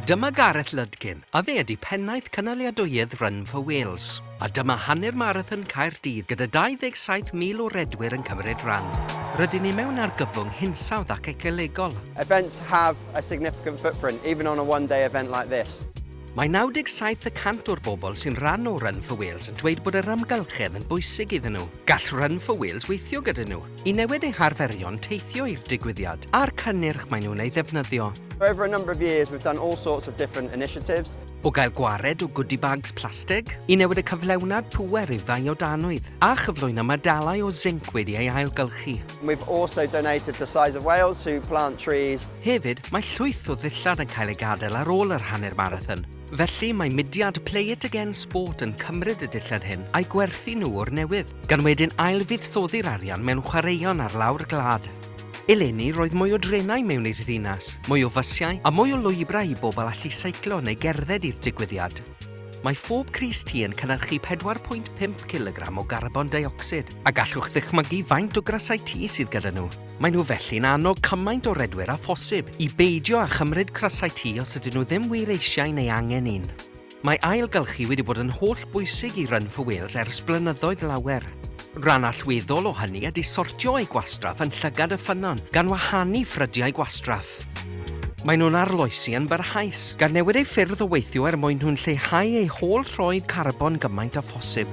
Dyma Gareth Lydgyn, a fe ydi pennaeth cynaliadwyedd Run4Wales. A dyma hanner marathon Caerdydd gyda 27,000 o redwyr yn cymryd ran. Rydyn ni mewn argyfwng hinsawdd ac ecolegol. Events have a significant footprint, even on a one-day event like this. Mae 97% o'r bobl sy'n rhan o Run4Wales yn dweud bod yr amgylchedd yn bwysig iddyn nhw. Gall Run4Wales weithio gyda nhw i newid eu harferion teithio i'r digwyddiad a'r cynnyrch maen nhw'n ei ddefnyddio. For over a number of years, we've done all sorts of different initiatives. O gael gwared o goodie bags plastig, i newid y cyflewnad pŵer i ddau o danwydd, a chyflwyno medalau o zinc wedi ei ailgylchu. We've also donated to Hinsawdd Wales, who plant trees. Hefyd, mae llwyth o ddillad yn cael ei gadael ar ôl yr hanner marathon. Felly mae mudiad Play It Again Sport yn cymryd y dillad hyn a'i gwerthu nhw o'r newydd, gan wedyn ailfuddsoddi'r arian mewn chwaraeon ar lawr glad. Eleni roedd mwy o drenau mewn i'r ddinas, mwy o fysiau a mwy o lwybrau i bobl allu seiclo neu gerdded i'r digwyddiad. Mae phob crys tŷ yn cynhyrchu 4.5 kg o carbon dioxid a gallwch ddychmygu faint o grasau tŷ sydd gyda nhw. Mae nhw felly'n annog cymaint o redwyr a phosib i beidio a chymryd crasau tŷ os ydyn nhw ddim wir eisiau neu angen un. Mae ailgylchu wedi bod yn holl bwysig i Run4Wales ers blynyddoedd lawer. Rhan allweddol o hynny ydy sortio eu gwastraff yn llygad y ffynnon gan wahanu ffrydiau gwastraff. Maen nhw'n arloesi yn barhaus, gan newid eu ffyrdd o weithio mwyn nhw'n lleihau eu holl roed carbon gymaint â phosib.